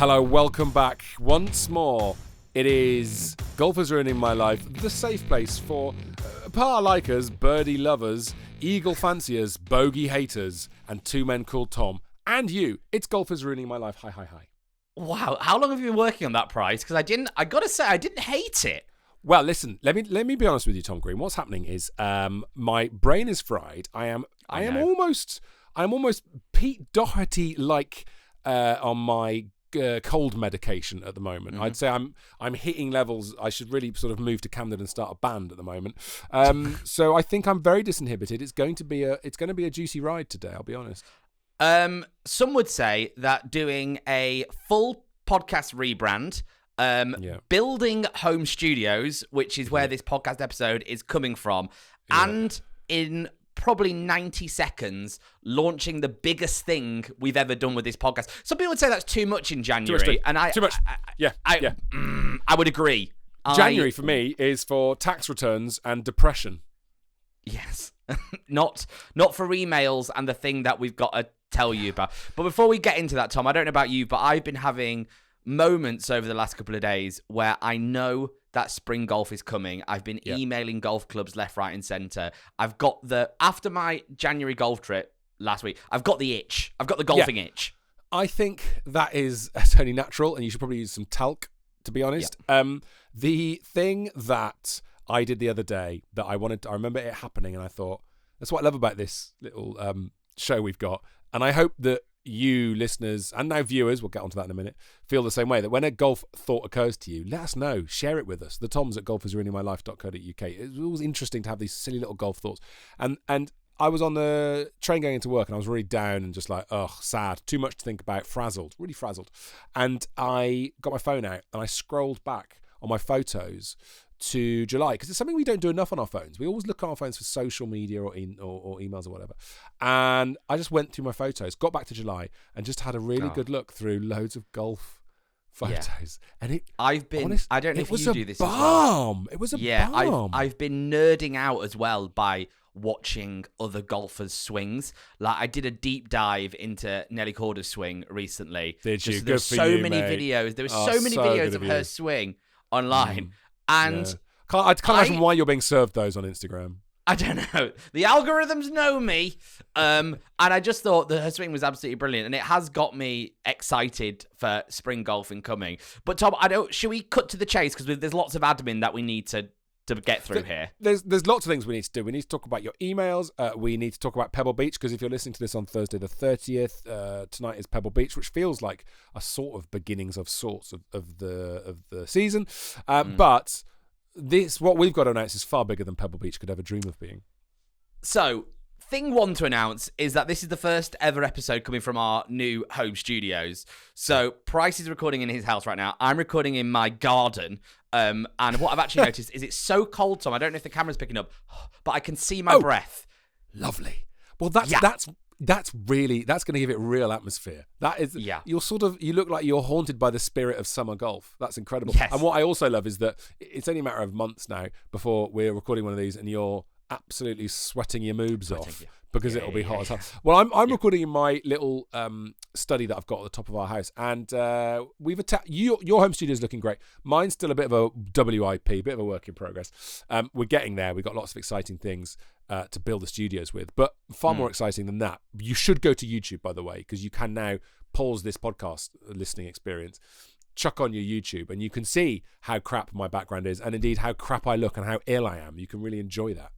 Hello, welcome back once more. It is Golf is Ruining My Life, the safe place for par likers, birdie lovers, eagle fanciers, bogey haters, and two men called Tom. And you. It's Golf is Ruining My Life. Hi, hi, hi. Wow, how long have you been working on that prize? Because I gotta say, I didn't hate it. Well, listen, let me be honest with you, Tom Green. What's happening is my brain is fried. I am almost Pete Doherty like on my cold medication at the moment. I'd say I'm hitting levels. I should really sort of move to Camden and start a band at the moment. So I think I'm very disinhibited. It's going to be a juicy ride today, I'll be honest. Some would say that doing a full podcast rebrand, building home studios, which is where this podcast episode is coming from, and in probably 90 seconds launching the biggest thing we've ever done with this podcast. Some people would say that's too much in January, too much. I would agree. January for me is for tax returns and depression. Yes. not for emails and the thing that we've got to tell you about. But before we get into that, Tom, I don't know about you, but I've been having moments over the last couple of days where I know that spring golf is coming. I've been emailing golf clubs left, right, and centre. I've got after my January golf trip last week, I've got the itch. I've got the golfing itch. I think that is totally natural, and you should probably use some talc, to be honest. The thing that I did the other day that I remember it happening, and I thought, that's what I love about this little show we've got. And I hope that you listeners and now viewers, we'll get onto that in a minute, feel the same way, that when a golf thought occurs to you, let us know, share it with us. The Toms at golfisruiningmylife.co.uk. It's always interesting to have these silly little golf thoughts. And I was on the train going into work and I was really down and just like, sad, too much to think about, really frazzled. And I got my phone out and I scrolled back on my photos to July, because it's something we don't do enough on our phones. We always look on our phones for social media or emails or whatever. And I just went through my photos, got back to July, and just had a really good look through loads of golf photos. And I don't know if you do this as well. It was a balm. I've been nerding out as well by watching other golfers' swings. Like, I did a deep dive into Nelly Corda's swing recently. Did you? There were so many videos. There were so many videos of her swing online. And I can't imagine why you're being served those on Instagram. I don't know. The algorithms know me. And I just thought that her swing was absolutely brilliant. And it has got me excited for spring golfing coming. But Tom, should we cut to the chase? Because there's lots of admin that we need to get through here. There's lots of things we need to do. We need to talk about your emails. We need to talk about Pebble Beach, because if you're listening to this on Thursday the 30th, tonight is Pebble Beach, which feels like a sort of beginnings of sorts of the season. But what we've got to announce is far bigger than Pebble Beach could ever dream of being. So, thing one to announce is that this is the first ever episode coming from our new home studios. So, Price is recording in his house right now. I'm recording in my garden. And what I've actually noticed is it's so cold, Tom. I don't know if the camera's picking up, but I can see my breath. Lovely. Well, that's going to give it real atmosphere. That is, you look like you're haunted by the spirit of summer golf. That's incredible. Yes. And what I also love is that it's only a matter of months now before we're recording one of these and you're absolutely sweating your moobs off. Because it'll be hot as hell. Well, I'm recording in my little study that I've got at the top of our house, and we've attacked your home studio is looking great. Mine's still a bit of a WIP, bit of a work in progress. We're getting there. We've got lots of exciting things to build the studios with, but far more exciting than that. You should go to YouTube, by the way, because you can now pause this podcast listening experience, chuck on your YouTube, and you can see how crap my background is, and indeed how crap I look and how ill I am. You can really enjoy that.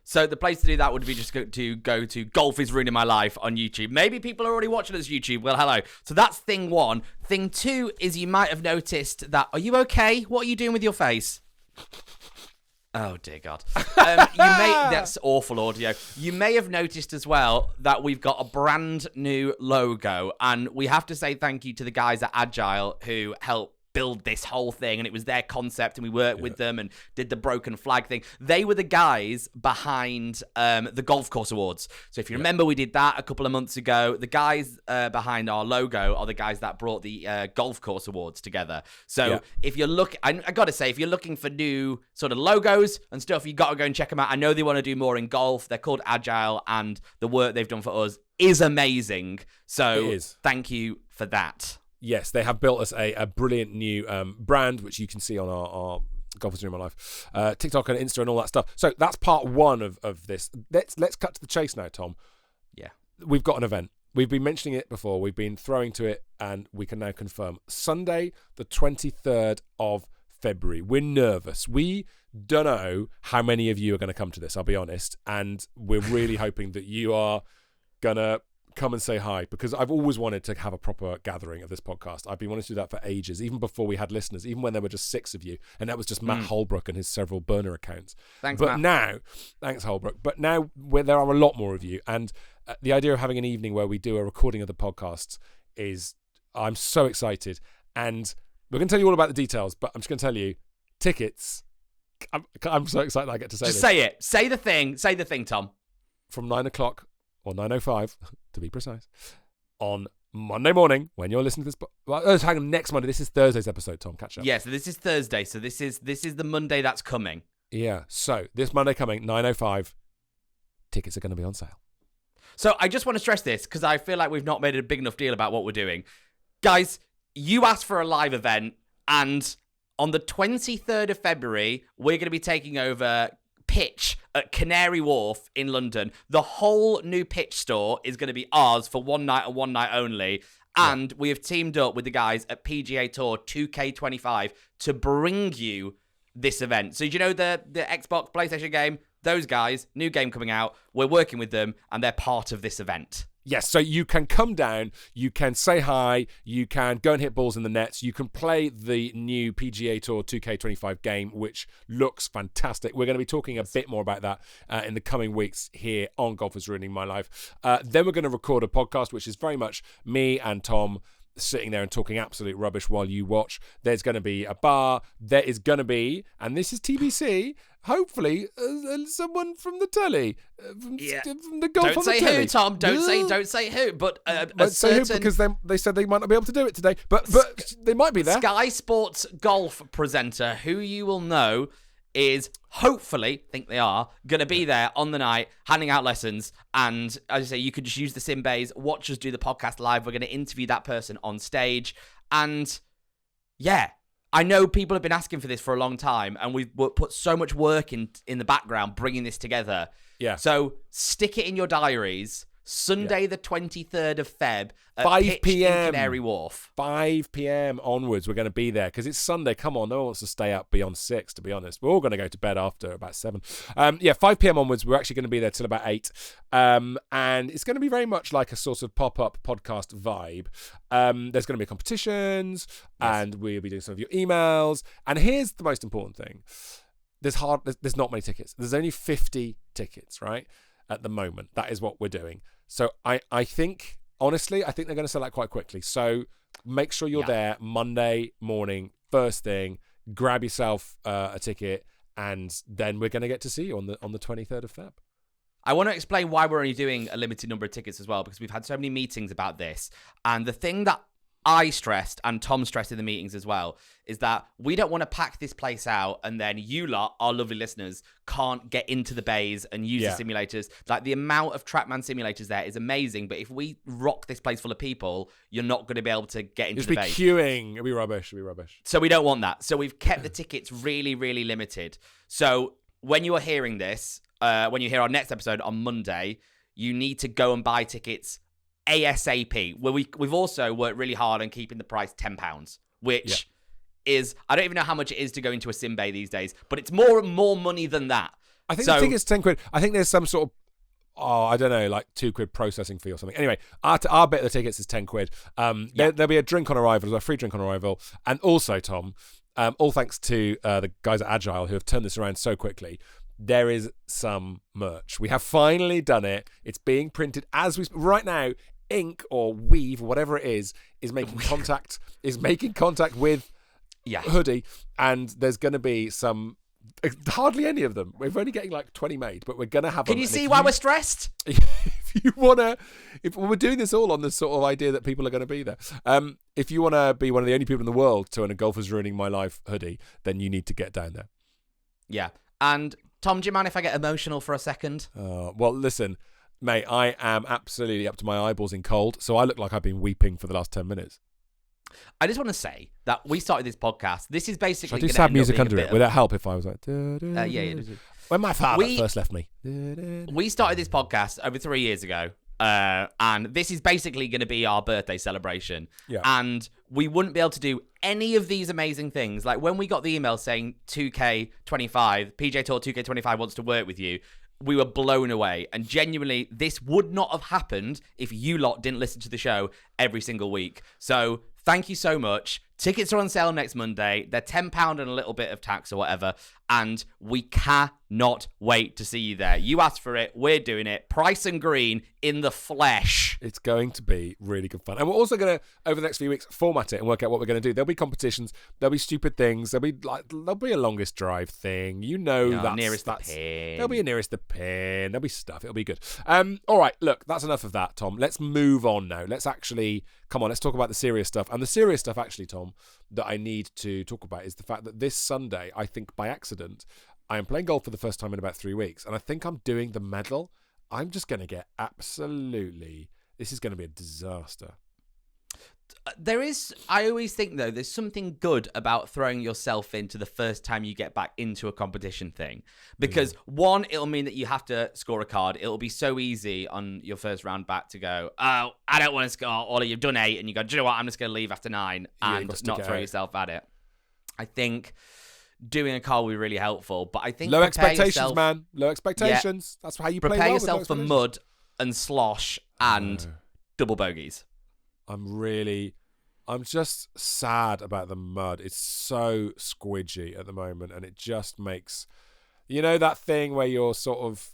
So the place to do that would be just to go to Golf is Ruining My Life on YouTube. Maybe people are already watching us YouTube. Well, hello. So that's thing one. Thing two is you might have noticed that... Are you okay? What are you doing with your face? Oh, dear God. That's awful audio. You may have noticed as well that we've got a brand new logo. And we have to say thank you to the guys at Agile who helped build this whole thing, and it was their concept, and we worked with them and did the broken flag thing. They were the guys behind the Golf Course Awards. So if you remember, we did that a couple of months ago. The guys behind our logo are the guys that brought the Golf Course Awards together. So if you're looking, I gotta say, if you're looking for new sort of logos and stuff, you gotta go and check them out. I know they want to do more in golf. They're called Agile, and the work they've done for us is amazing. So thank you for that. yes, they have built us a brilliant new brand, which you can see on our Golf is Ruining My Life, TikTok and Insta and all that stuff. So that's part one of this. Let's cut to the chase now, Tom. Yeah. We've got an event. We've been mentioning it before. We've been throwing to it, and we can now confirm. Sunday, the 23rd of February. We're nervous. We don't know how many of you are going to come to this, I'll be honest. And we're really hoping that you are going to come and say hi, because I've always wanted to have a proper gathering of this podcast. I've been wanting to do that for ages, even before we had listeners, even when there were just 6 of you. And that was just Matt Holbrook and his several burner accounts. Thanks, Matt. Thanks, Holbrook. But now there are a lot more of you. And the idea of having an evening where we do a recording of the podcasts is, I'm so excited. And we're going to tell you all about the details, but I'm just going to tell you, tickets, I'm so excited I get to say Just this. say it. Say the thing, Tom. From 9 o'clock, or 9:05 to be precise, on Monday morning when you're listening to this. Hang on, next Monday. This is Thursday's episode, Tom. Catch up. Yeah, so this is Thursday. So this is the Monday that's coming. Yeah, so this Monday coming, 9:05, tickets are going to be on sale. So I just want to stress this, because I feel like we've not made a big enough deal about what we're doing. Guys, you asked for a live event, and on the 23rd of February, we're going to be taking over pitch at Canary Wharf in London. The whole new pitch store is going to be ours for one night and one night only. And we have teamed up with the guys at PGA Tour 2K25 to bring you this event. So, do you know the Xbox, PlayStation game? Those guys, new game coming out. We're working with them, and they're part of this event. Yes, so you can come down, you can say hi, you can go and hit balls in the nets, you can play the new PGA Tour 2K25 game, which looks fantastic. We're going to be talking a bit more about that in the coming weeks here on Golf is Ruining My Life. Then we're going to record a podcast, which is very much me and Tom sitting there and talking absolute rubbish while you watch. There's going to be a bar. There is going to be, and this is TBC, hopefully someone from the telly, from the golf on the telly. Don't say who, Tom. Don't say who. But don't say who, because they said they might not be able to do it today. But they might be there. Sky Sports golf presenter, who you will know is hopefully, think they are, going to be there on the night, handing out lessons. And as I say, you could just use the sim bays, watch us do the podcast live. We're going to interview that person on stage. And yeah, I know people have been asking for this for a long time, and we've put so much work in the background bringing this together. Yeah. So stick it in your diaries. Sunday, the 23rd of Feb, at 5 pitch p.m. in Canary Wharf. 5 p.m. onwards, we're going to be there, because it's Sunday. Come on, no one wants to stay up beyond 6, to be honest. We're all going to go to bed after about 7. 5 p.m. onwards, we're actually going to be there till about 8. And it's going to be very much like a sort of pop-up podcast vibe. There's going to be competitions, and we'll be doing some of your emails. And here's the most important thing. There's not many tickets. There's only 50 tickets, right? At the moment. That is what we're doing. So I think, honestly, they're going to sell out quite quickly. So make sure you're there Monday morning, first thing, grab yourself a ticket, and then we're going to get to see you on the 23rd of Feb. I want to explain why we're only doing a limited number of tickets as well, because we've had so many meetings about this. And the thing that I stressed, and Tom stressed in the meetings as well, is that we don't want to pack this place out and then you lot, our lovely listeners, can't get into the bays and use the simulators. Like, the amount of Trackman simulators there is amazing, but if we rock this place full of people, you're not going to be able to get into the bays. You'll be queuing. It'll be rubbish. So we don't want that. So we've kept the tickets really, really limited. So when you are hearing this, when you hear our next episode on Monday, you need to go and buy tickets ASAP. Well, we've also worked really hard on keeping the price £10, which is, I don't even know how much it is to go into a sim bay these days, but it's more money than that. I think the ticket's 10 quid. I think there's some sort of, I don't know, like £2 processing fee or something. Anyway, our bet the tickets is 10 quid. There'll be a drink on arrival, a free drink on arrival. And also, Tom, all thanks to the guys at Agile who have turned this around so quickly, there is some merch. We have finally done it. It's being printed as we right now. Ink or weave, whatever it is making contact. With hoodie, and there's going to be some. Hardly any of them. We're only getting like 20 made, but we're going to have. Can you see why we're stressed? If we're doing this all on the sort of idea that people are going to be there. If you want to be one of the only people in the world to own a Golf is Ruining My Life hoodie, then you need to get down there. Yeah, and Tom, do you mind if I get emotional for a second? Well, listen. Mate, I am absolutely up to my eyeballs in cold, so I look like I've been weeping for the last 10 minutes. I just want to say that we started this podcast. This is basically. Should I do sad music under it? Would that help if I was like? Yeah. When my father first left me. We started this podcast over 3 years ago. And this is basically going to be our birthday celebration. Yeah. And we wouldn't be able to do any of these amazing things. Like when we got the email saying 2K25, PGA Tour 2K25 wants to work with you, we were blown away. And genuinely, this would not have happened if you lot didn't listen to the show every single week. So thank you so much. Tickets are on sale next Monday. They're £10 and a little bit of tax or whatever. And we cannot wait to see you there. You asked for it. We're doing it. Price and Green in the flesh. It's going to be really good fun. And we're also going to, over the next few weeks, format it and work out what we're going to do. There'll be competitions. There'll be stupid things. There'll be a longest drive thing. That's nearest the pin. There'll be a nearest the pin. There'll be stuff. It'll be good. All right, look, that's enough of that, Tom. Let's move on now. Let's talk about the serious stuff. And the serious stuff, actually, Tom, that I need to talk about is the fact that this Sunday, I think by accident, I am playing golf for the first time in about 3 weeks, and I think I'm doing the medal. I'm just going to get this is going to be a disaster. I always think, though, there's something good about throwing yourself into the first time you get back into a competition thing. Because, one, it'll mean that you have to score a card. It'll be so easy on your first round back to go, oh, I don't want to score, or you've done 8, and you go, do you know what, I'm just going to leave after 9 and not throw yourself at it. I think doing a card will be really helpful, but I think low expectations, man. Low expectations. Yeah. That's how you play. Prepare yourself for mud and slosh and double bogeys. I'm just sad about the mud. It's so squidgy at the moment, and it just makes, that thing where you're sort of,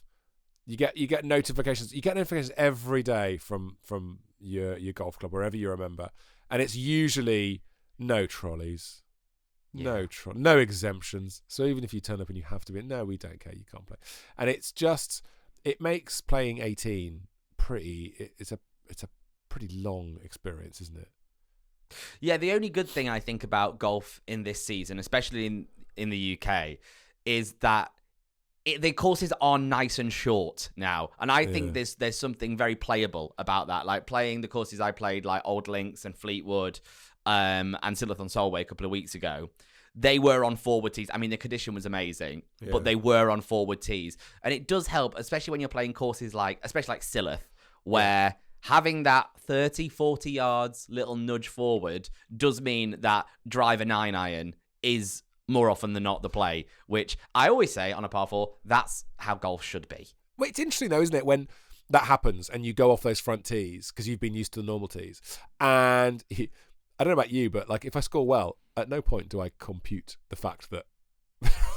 you get notifications. You get notifications every day from your golf club, wherever you're a member, and it's usually no trolleys. Yeah. No exemptions. So even if you turn up and you have to be, no, we don't care. You can't play. And it's just, it makes playing 18 it's a pretty long experience, isn't it? Yeah, the only good thing I think about golf in this season, especially in the UK, is that the courses are nice and short now. And I think there's something very playable about that. Like playing the courses I played, like Old Links and Fleetwood, and Silverthorne Solway a couple of weeks ago, they were on forward tees. I mean, the condition was amazing, but they were on forward tees. And it does help, especially when you're playing courses especially like Silloth, where having that 30, 40 yards little nudge forward does mean that driver 9-iron is more often than not the play, which I always say on a par 4, that's how golf should be. Well, it's interesting though, isn't it, when that happens and you go off those front tees because you've been used to the normal tees. And I don't know about you, but like if I score well, at no point do I compute the fact that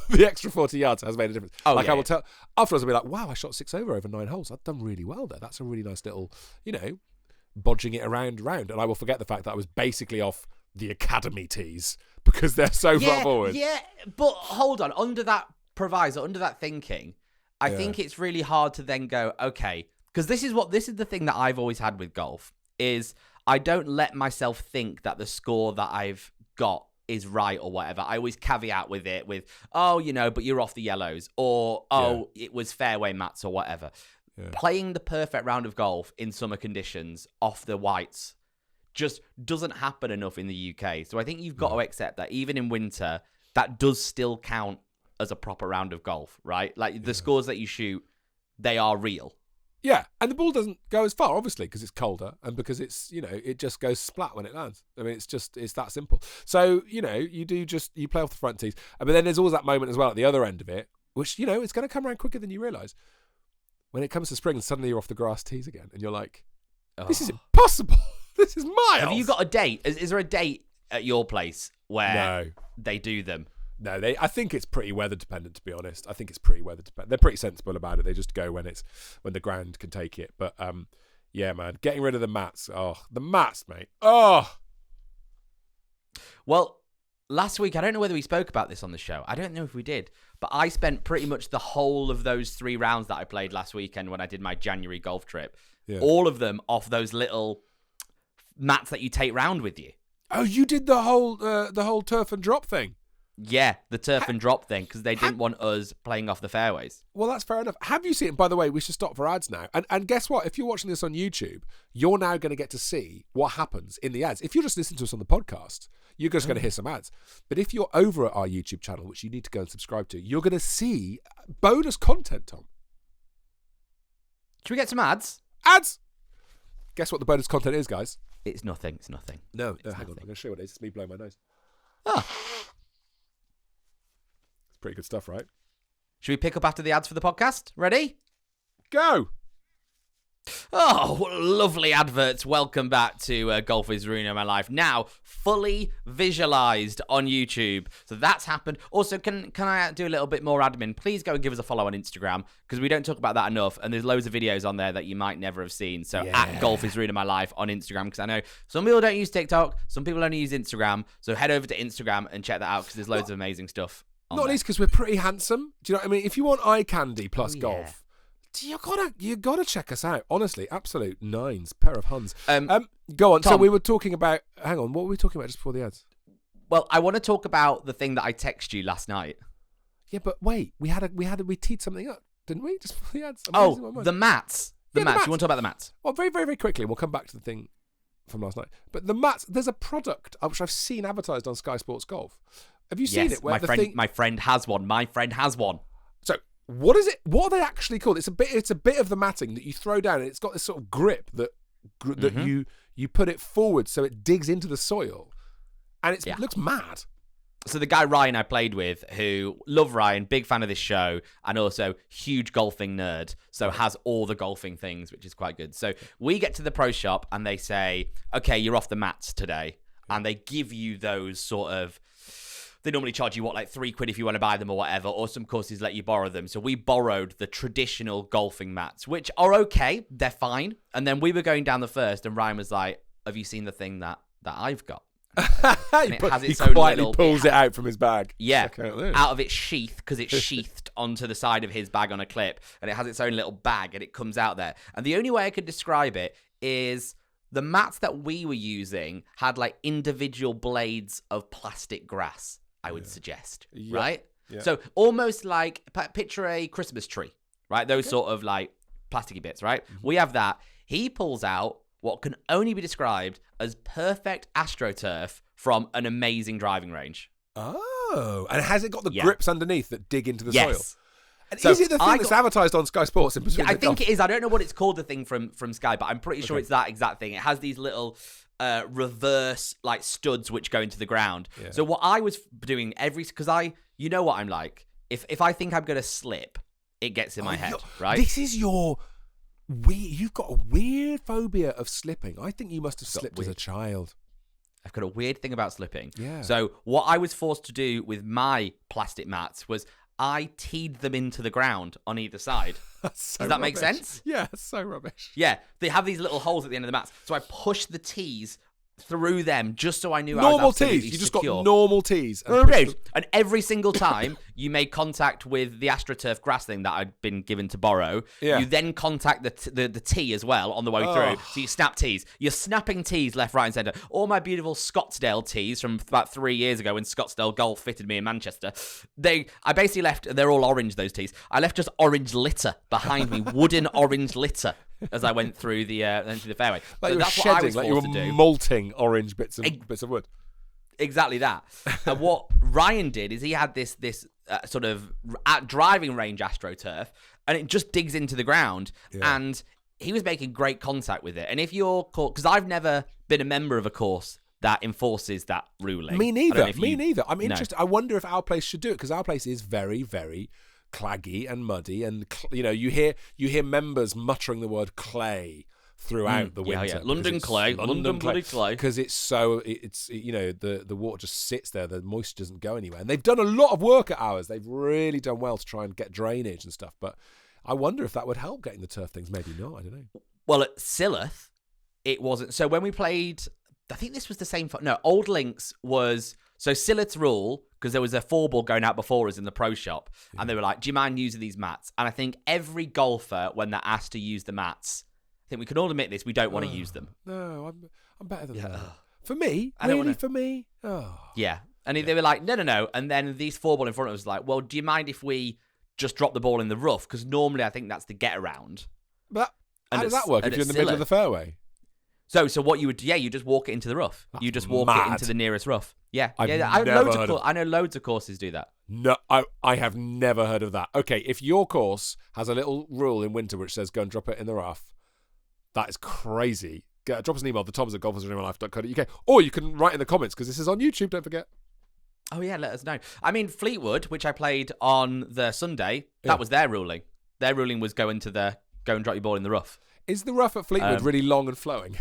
the extra 40 yards has made a difference. I will tell afterwards. I'll be like, wow, I shot 6 over 9 holes. I've done really well there. That's a really nice little, bodging it around. And I will forget the fact that I was basically off the academy tees because they're so far forward. Yeah, but hold on. Under that proviso, under that thinking, I think it's really hard to then go, okay, because this is the thing that I've always had with golf is I don't let myself think that the score that I've got is right or whatever. I always caveat with it with, but you're off the yellows, or it was fairway mats or whatever. Yeah. Playing the perfect round of golf in summer conditions off the whites just doesn't happen enough in the UK. So I think you've got to accept that even in winter, that does still count as a proper round of golf, right? Like the scores that you shoot, they are real. Yeah, and the ball doesn't go as far, obviously, because it's colder and because it's, it just goes splat when it lands. I mean, it's that simple. So, you play off the front tees. But then there's always that moment as well at the other end of it, which, it's going to come around quicker than you realise. When it comes to spring, suddenly you're off the grass tees again and you're like, this is impossible. This is miles. Have you got a date? Is there a date at your place where they do them? No, I think it's pretty weather dependent, to be honest. I think it's pretty weather dependent. They're pretty sensible about it. They just go when the ground can take it. But yeah, man, getting rid of the mats. Oh, the mats, mate. Oh. Well, last week, I don't know whether we spoke about this on the show. I don't know if we did, but I spent pretty much the whole of those 3 rounds that I played last weekend when I did my January golf trip. Yeah. All of them off those little mats that you take round with you. Oh, you did the whole turf and drop thing. Yeah, the turf and drop thing, because they didn't want us playing off the fairways. Well, that's fair enough. Have you seen, by the way, we should stop for ads now. And guess what? If you're watching this on YouTube, you're now going to get to see what happens in the ads. If you're just listening to us on the podcast, you're just going to hear some ads. But if you're over at our YouTube channel, which you need to go and subscribe to, you're going to see bonus content, Tom. Should we get some ads? Ads! Guess what the bonus content is, guys? It's nothing. It's nothing. No, hang on. I'm going to show you what it is. It's me blowing my nose. Ah. It's pretty good stuff, right? Should we pick up after the ads for the podcast? Ready? Go! Oh, what lovely adverts. Welcome back to Golf is Ruining My Life. Now, fully visualized on YouTube. So that's happened. Also, can I do a little bit more admin? Please go and give us a follow on Instagram, because we don't talk about that enough. And there's loads of videos on there that you might never have seen. So at Golf is Ruining My Life on Instagram, because I know some people don't use TikTok. Some people only use Instagram. So head over to Instagram and check that out, because there's loads of amazing stuff. Not least because we're pretty handsome. Do you know what I mean? If you want eye candy plus golf, you gotta check us out. Honestly, absolute nines, pair of Huns. Go on. Tom, so we were talking about. Hang on, what were we talking about just before the ads? Well, I want to talk about the thing that I texted you last night. Yeah, but wait, we teed something up, didn't we? Just before the ads. The mats. The mats. You want to talk about the mats? Well, very, very, very quickly. We'll come back to the thing from last night. But the mats. There's a product which I've seen advertised on Sky Sports Golf. Have you seen it? Where my friend has one. My friend has one. So what is it? What are they actually called? It's a bit of the matting that you throw down, and it's got this sort of grip that you put it forward so it digs into the soil, and it looks mad. So the guy Ryan I played with, who love Ryan, big fan of this show, and also huge golfing nerd, so has all the golfing things, which is quite good. So we get to the pro shop and they say, "Okay, you're off the mats today," and they give you those sort of. They normally charge you, like £3 if you want to buy them or whatever, or some courses let you borrow them. So we borrowed the traditional golfing mats, which are okay. They're fine. And then we were going down the first, and Ryan was like, "Have you seen the thing that I've got?" And he quietly pulls it out from his bag. Yeah, out of its sheath, because it's sheathed onto the side of his bag on a clip, and it has its own little bag, and it comes out there. And the only way I could describe it is the mats that we were using had like individual blades of plastic grass, I would suggest, right? Yeah. So almost like, picture a Christmas tree, right? Those sort of like plasticky bits, right? Mm-hmm. We have that. He pulls out what can only be described as perfect AstroTurf from an amazing driving range. Oh, and has it got the grips underneath that dig into the soil? And so is it the thing that's advertised on Sky Sports? I think it is. I don't know what it's called, the thing from Sky, but I'm pretty sure it's that exact thing. It has these little reverse like studs which go into the ground. Yeah. So what I was doing because you know what I'm like. If I think I'm going to slip, it gets in my head, right? This is you've got a weird phobia of slipping. I think you must have slipped as a child. I've got a weird thing about slipping. Yeah. So what I was forced to do with my plastic mats was I teed them into the ground on either side. Does that make sense? Yeah, it's so rubbish. Yeah, they have these little holes at the end of the mats. So I pushed the tees through them just so I knew normal I was absolutely tees. You just secure. got normal tees. And every single time you made contact with the AstroTurf grass thing that I'd been given to borrow, you then contact the tee as well on the way through. So you snap tees. You're snapping tees left, right, and centre. All my beautiful Scottsdale tees from about 3 years ago when Scottsdale Golf fitted me in Manchester. I basically left. They're all orange, those tees. I left just orange litter behind me, wooden orange litter, as I went through the fairway. Like so you were that's shedding, what I was like you were forced to do. molting orange bits of wood. Exactly that. And what Ryan did is he had this sort of driving range AstroTurf, and it just digs into the ground, and he was making great contact with it. And if you're caught, because I've never been a member of a course that enforces that ruling. Me neither. I'm interested. I wonder if our place should do it, because our place is very, very claggy and muddy, and you hear members muttering the word clay throughout the winter. Yeah. London clay, because it's the water just sits there, the moisture doesn't go anywhere, and they've done a lot of work at ours. They've really done well to try and get drainage and stuff, but I wonder if that would help getting the turf things. Maybe not, I don't know. Well, at Silloth it wasn't. So when we played, I think this was the same Old Links was. So Silloth's rule, because there was a 4-ball going out before us in the pro shop, and they were like, "Do you mind using these mats?" And I think every golfer, when they're asked to use the mats, I think we can all admit this, we don't want to use them. No, I'm better than that. For me, for me. Oh. Yeah. And they were like, no. And then these 4-ball in front of us was like, well, do you mind if we just drop the ball in the rough? Because normally I think that's the get around. But how does that work if you're in the middle of the fairway? So what you would, you just walk it into the rough. That's you just walk mad. it into the nearest rough. Yeah. I know loads of courses do that. No, I have never heard of that. Okay, if your course has a little rule in winter which says go and drop it in the rough, that is crazy. Drop us an email, theToms@golfersRuinMyLife.co.uk, or you can write in the comments because this is on YouTube, don't forget. Oh, yeah, let us know. I mean, Fleetwood, which I played on the Sunday, that was their ruling. Their ruling was go and drop your ball in the rough. Is the rough at Fleetwood really long and flowing?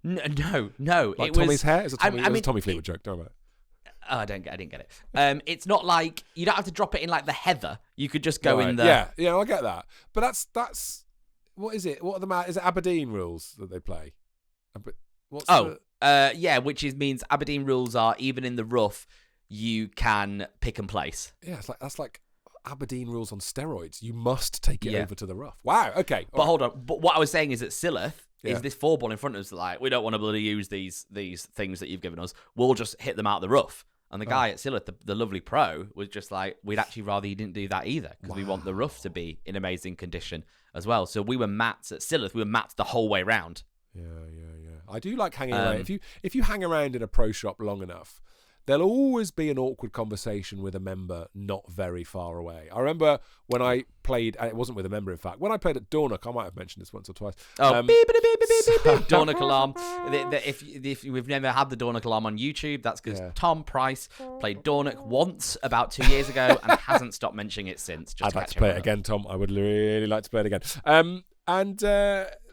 No. Like Tommy's hair? It's a Tommy Fleetwood joke, don't worry about it. Oh, I didn't get it. It's not like, you don't have to drop it in like the heather. You could just go in the... Yeah, I get that. But that's what is it? What are is it Aberdeen rules that they play? Which means Aberdeen rules are even in the rough, you can pick and place. Yeah, that's like Aberdeen rules on steroids. You must take it over to the rough. Wow. Okay. But hold on. But what I was saying is that Silloth is this 4-ball in front of us. Like, we don't want to bloody use these things that you've given us. We'll just hit them out of the rough. And the guy at Silloth, the lovely pro, was just like, we'd actually rather you didn't do that either because we want the rough to be in amazing condition as well. So we were mats at Silloth. We were mats the whole way round. Yeah. I do like hanging around. If you hang around in a pro shop long enough, there'll always be an awkward conversation with a member not very far away. I remember when I played, it wasn't with a member, in fact, when I played at Dornoch, I might have mentioned this once or twice. Dornoch alarm. If we've never had the Dornoch alarm on YouTube, that's because Tom Price played Dornoch once about 2 years ago and hasn't stopped mentioning it since. I'd like to play it again, Tom. I would really like to play it again. And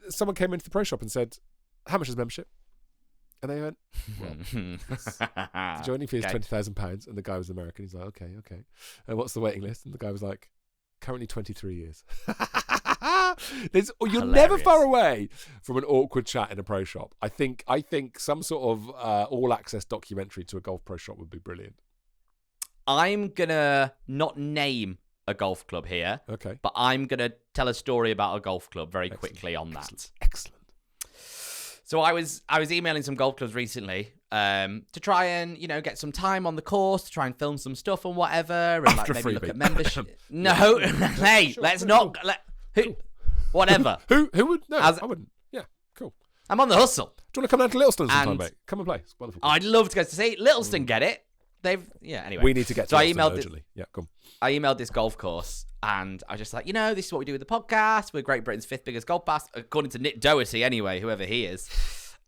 someone came into the pro shop and said, how much is membership? And they went, the joining fee is £20,000. And the guy was American. He's like, okay. And what's the waiting list? And the guy was like, currently 23 years. You're never far away from an awkward chat in a pro shop. I think some sort of all-access documentary to a golf pro shop would be brilliant. I'm going to not name a golf club here. Okay. But I'm going to tell a story about a golf club very quickly on that. Excellent. So I was emailing some golf clubs recently to try and, get some time on the course, to try and film some stuff and whatever, and After maybe look freebie. at membership. No, hey, Sure, let's cool. not. Whatever. Who would? No, I wouldn't. Yeah, cool. I'm on the hustle. Do you want to come down to Littleston sometime, mate? Come and play. It's wonderful. I'd love to go to see Littleston get it. Anyway. We need to get to Littleston urgently. Yeah, come. I emailed this golf course and I was just like, this is what we do with the podcast. We're Great Britain's 5th biggest golf pass, according to Nick Doherty anyway, whoever he is.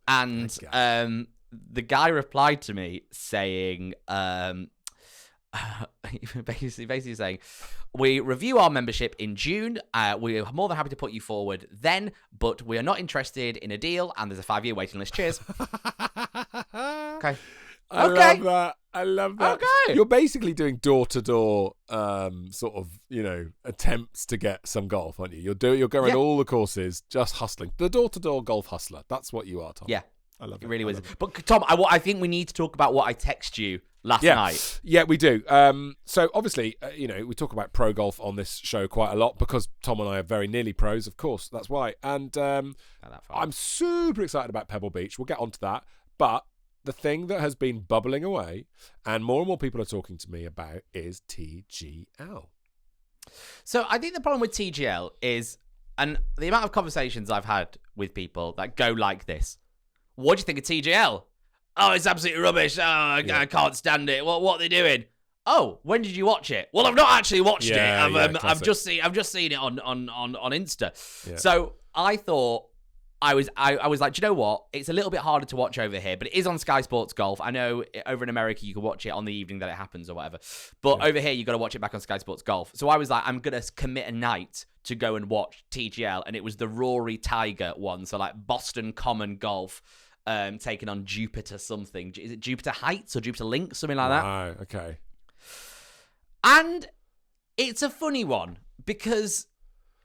And the guy replied to me saying, basically saying, we review our membership in June. We are more than happy to put you forward then, but we are not interested in a deal and there's a 5-year waiting list. Cheers. Okay. I love that. Okay. You're basically doing door-to-door sort of, attempts to get some golf, aren't you? You're going all the courses, just hustling. The door-to-door golf hustler. That's what you are, Tom. Yeah. I love it. It really was. But Tom, I think we need to talk about what I text you last night. Yeah, we do. So obviously, we talk about pro golf on this show quite a lot because Tom and I are very nearly pros, of course. That's why. And I'm super excited about Pebble Beach. We'll get onto that. But the thing that has been bubbling away and more people are talking to me about is TGL. So I think the problem with TGL is, and the amount of conversations I've had with people that go like this, what do you think of TGL? Oh, it's absolutely rubbish. Oh, I can't stand it. What are they doing? Oh, when did you watch it? Well, I've not actually watched it. I've just seen it on Insta. Yeah. So I thought, I was like, do you know what? It's a little bit harder to watch over here, but it is on Sky Sports Golf. I know over in America you can watch it on the evening that it happens or whatever, but over here you got to watch it back on Sky Sports Golf. So I was like, I'm gonna commit a night to go and watch TGL, and it was the Rory Tiger one, so like Boston Common Golf, taking on Jupiter something. Is it Jupiter Heights or Jupiter Links, something like that? Right, okay. And it's a funny one because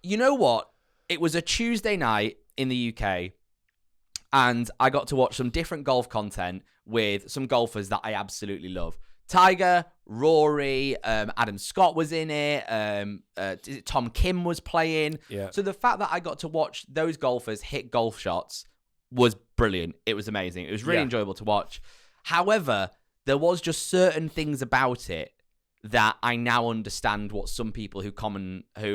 you know what? It was a Tuesday night in the UK, and I got to watch some different golf content with some golfers that I absolutely love. Tiger, Rory, Adam Scott was in it, Tom Kim was playing. Yeah. So the fact that I got to watch those golfers hit golf shots was brilliant. It was amazing. It was really enjoyable to watch. However, there was just certain things about it that I now understand what some people who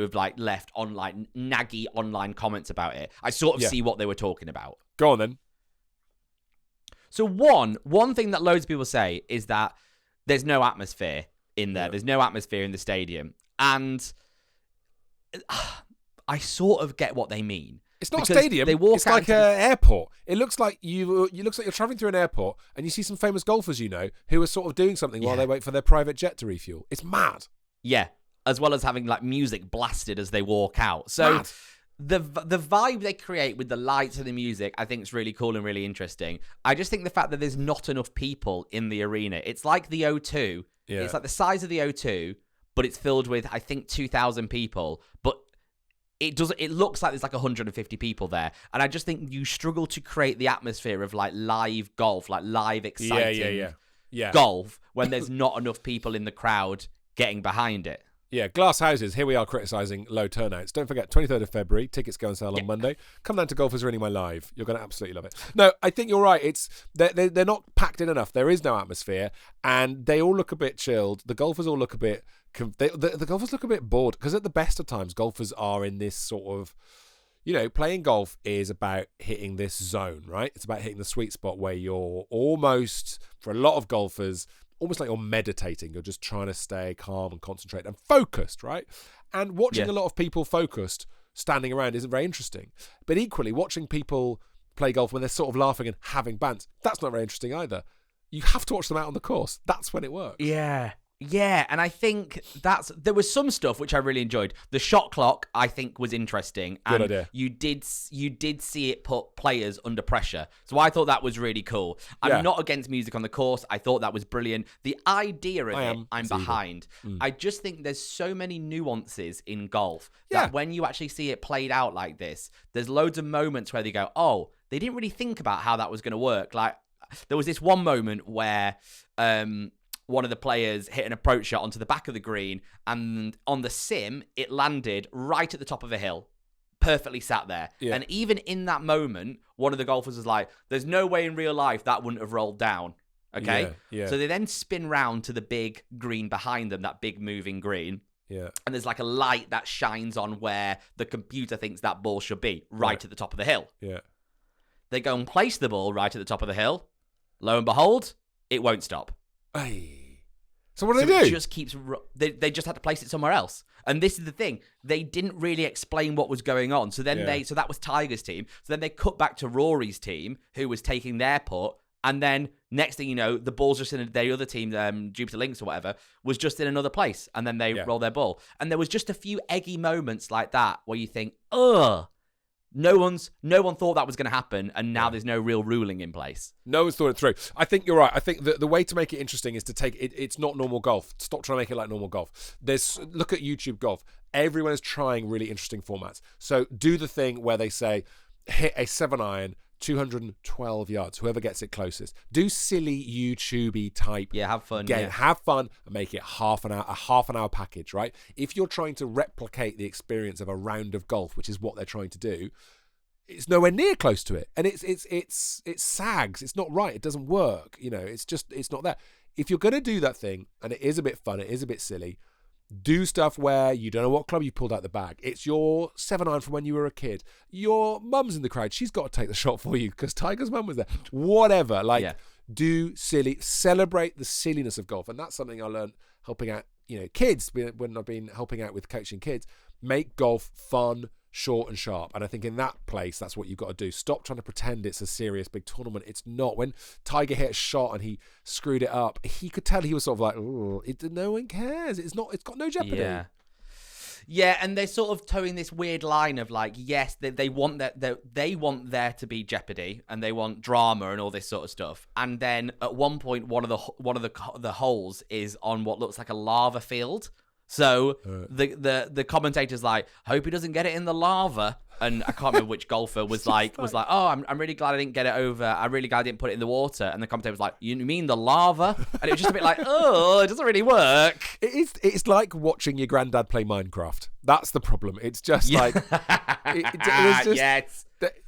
have like left online naggy online comments about it. I sort of see what they were talking about. Go on then. So one thing that loads of people say is that there's no atmosphere in there. Yeah. There's no atmosphere in the stadium. And I sort of get what they mean. It's not a stadium. It's like an airport. It looks like you're traveling through an airport and you see some famous golfers who are sort of doing something while they wait for their private jet to refuel. It's mad. Yeah, as well as having like music blasted as they walk out. So mad. The vibe they create with the lights and the music, I think is really cool and really interesting. I just think the fact that there's not enough people in the arena. It's like the O2. Yeah. It's like the size of the O2, but it's filled with, I think, 2,000 people. But it looks like there's like 150 people there. And I just think you struggle to create the atmosphere of like live golf, like live exciting golf when there's not enough people in the crowd getting behind it. Yeah, glass houses. Here we are criticising low turnouts. Don't forget, 23rd of February, tickets go on sale on Monday. Come down to Golfers Ruining My Live. You're going to absolutely love it. No, I think you're right. They're not packed in enough. There is no atmosphere, and they all look a bit chilled. The golfers all look a bit... The golfers look a bit bored, because at the best of times, golfers are in this sort of... playing golf is about hitting this zone, right? It's about hitting the sweet spot where you're almost, for a lot of golfers... almost like you're meditating. You're just trying to stay calm and concentrate and focused, right? And watching a lot of people focused standing around isn't very interesting. But equally, watching people play golf when they're sort of laughing and having banter, that's not very interesting either. You have to watch them out on the course. That's when it works. Yeah, and I think there was some stuff which I really enjoyed. The shot clock, I think, was interesting. Good idea. You did see it put players under pressure. So I thought that was really cool. I'm not against music on the course. I thought that was brilliant. The idea of I'm behind. I just think there's so many nuances in golf that when you actually see it played out like this, there's loads of moments where they go, oh, they didn't really think about how that was going to work. Like, there was this one moment where... one of the players hit an approach shot onto the back of the green, and on the sim, it landed right at the top of a hill, perfectly sat there. Yeah. And even in that moment, one of the golfers was like, there's no way in real life that wouldn't have rolled down. Okay? Yeah. So they then spin round to the big green behind them, that big moving green. Yeah. And there's like a light that shines on where the computer thinks that ball should be, right at the top of the hill. Yeah. They go and place the ball right at the top of the hill. Lo and behold, it won't stop. Hey. So what do they do? It just keeps. They just had to place it somewhere else. And this is the thing: they didn't really explain what was going on. So then so that was Tiger's team. So then they cut back to Rory's team, who was taking their putt. And then next thing you know, the ball's just in their other team, Jupiter Lynx or whatever, was just in another place. And then they roll their ball. And there was just a few eggy moments like that where you think, ugh. No one thought that was going to happen, and now there's no real ruling in place. No one's thought it through. I think you're right. I think the way to make it interesting is to take it. It's not normal golf. Stop trying to make it like normal golf. Look at YouTube golf. Everyone is trying really interesting formats. So do the thing where they say, hit a 7-iron, 212 yards. Whoever gets it closest. Do silly YouTubey type. Yeah, have fun. Have fun and make it a half an hour package, right? If you're trying to replicate the experience of a round of golf, which is what they're trying to do, it's nowhere near close to it, and it sags. It's not right. It doesn't work. It's not there. If you're going to do that thing, and it is a bit fun, it is a bit silly. Do stuff where you don't know what club you pulled out the bag. It's your 7-iron from when you were a kid. Your mum's in the crowd. She's got to take the shot for you because Tiger's mum was there. Whatever. Do silly. Celebrate the silliness of golf. And that's something I learned helping out, kids when I've been helping out with coaching kids. Make golf fun, short and sharp. And I think in that place, that's what you've got to do. Stop trying to pretend it's a serious big tournament. It's not. When Tiger hit a shot and he screwed it up, he could tell he was sort of like, oh, no one cares. It's got no jeopardy. Yeah, and they're sort of towing this weird line of like, yes, they want they want there to be jeopardy and they want drama and all this sort of stuff. And then at one point, one of the holes is on what looks like a lava field. So the commentator's like, hope he doesn't get it in the lava. And I can't remember which golfer was like, oh, I'm really glad I didn't get it over. I'm really glad I didn't put it in the water. And the commentator was like, you mean the lava? And it was just a bit like, oh, it doesn't really work. It's like watching your granddad play Minecraft. That's the problem. It's just like,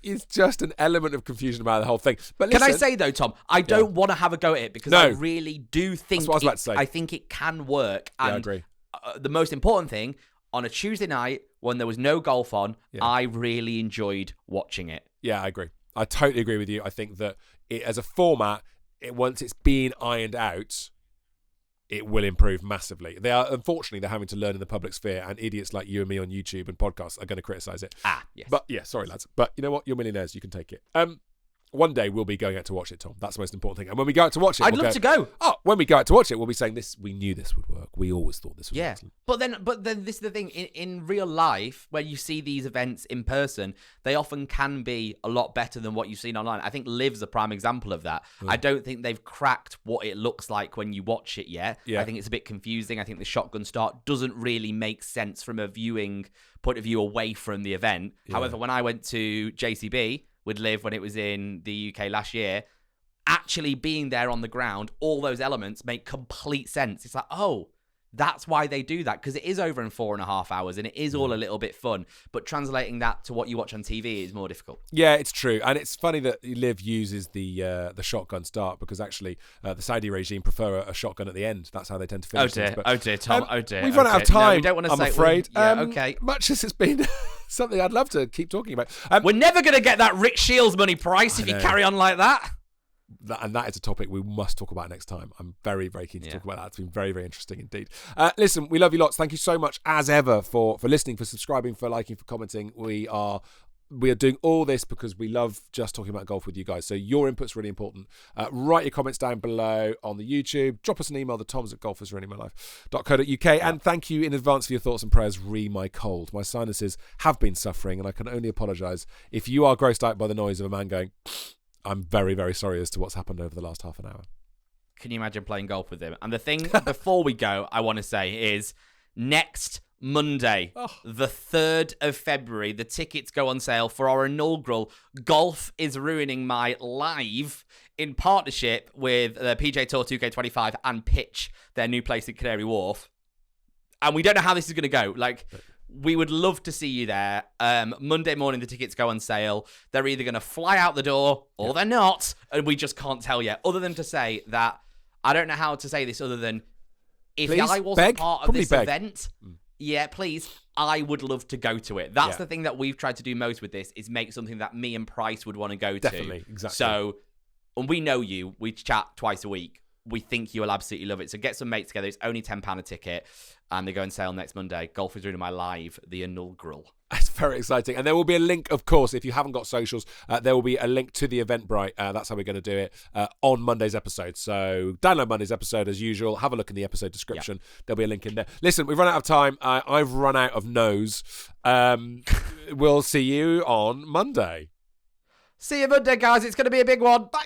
it's just an element of confusion about the whole thing. But listen, can I say though, Tom, I don't want to have a go at it because I really do think that's what I was about to say. I think it can work. And I agree. The most important thing, on a Tuesday night when there was no golf on, I really enjoyed watching it. Yeah, I agree. I totally agree with you. I think that as a format, once it's been ironed out, it will improve massively. Unfortunately, they're having to learn in the public sphere, and idiots like you and me on YouTube and podcasts are going to criticise it. Yes. But yeah, sorry lads. But you know what? You're millionaires. You can take it. One day we'll be going out to watch it, Tom. That's the most important thing. And when we go out to watch it, I'd love to go. Oh, when we go out to watch it, we'll be saying this. We knew this would work. We always thought this was excellent. But then this is the thing. In real life, where you see these events in person, they often can be a lot better than what you've seen online. I think Liv's a prime example of that. I don't think they've cracked what it looks like when you watch it yet. I think it's a bit confusing. I think the shotgun start doesn't really make sense from a viewing point of view away from the event. However, when I went to JCB with Liv when it was in the UK last year, actually being there on the ground, all those elements make complete sense. It's like, oh, that's why they do that, because it is over in 4.5 hours and it is all a little bit fun. But translating that to what you watch on TV is more difficult. Yeah, it's true. And it's funny that Liv uses the shotgun start, because actually the Saudi regime prefer a shotgun at the end. That's how they tend to finish things. Oh dear, Tom. We've run out of time, we don't want to I'm say, afraid. Okay. Much as it's been something I'd love to keep talking about. We're never going to get that Rick Shields money price if you carry on like that. That is a topic we must talk about next time. I'm very, very keen to talk about that. It's been very, very interesting indeed. Listen, we love you lots. Thank you so much, as ever, for listening, for subscribing, for liking, for commenting. We are doing all this because we love just talking about golf with you guys. So your input's really important. Write your comments down below on the YouTube. Drop us an email, thetoms@golfersruiningmylife.co.uk. And thank you in advance for your thoughts and prayers. My cold. My sinuses have been suffering, and I can only apologise if you are grossed out by the noise of a man going... I'm very, very sorry as to what's happened over the last half an hour. Can you imagine playing golf with him? And the thing before we go, I want to say is next Monday, the 3rd of February, the tickets go on sale for our inaugural Golf is Ruining My Live in partnership with the PGA Tour 2K25 and Pitch, their new place in Canary Wharf. And we don't know how this is going to go. We would love to see you there. Monday morning, the tickets go on sale. They're either going to fly out the door or they're not. And we just can't tell yet. Other than to say that, I don't know how to say this other than, if I wasn't part of this event, please, I would love to go to it. That's the thing that we've tried to do most with this, is make something that me and Price would want to go to. Definitely, exactly. So, and we know you. We chat twice a week. We think you will absolutely love it. So get some mates together. It's only £10 a ticket. And they go on sale next Monday. Golf is Ruining My Live, the inaugural. It's very exciting. And there will be a link, of course, if you haven't got socials, there will be a link to the Eventbrite. That's how we're going to do it on Monday's episode. So download Monday's episode as usual. Have a look in the episode description. There'll be a link in there. Listen, we've run out of time. I've run out of nose. We'll see you on Monday. See you Monday, guys. It's going to be a big one. Bye.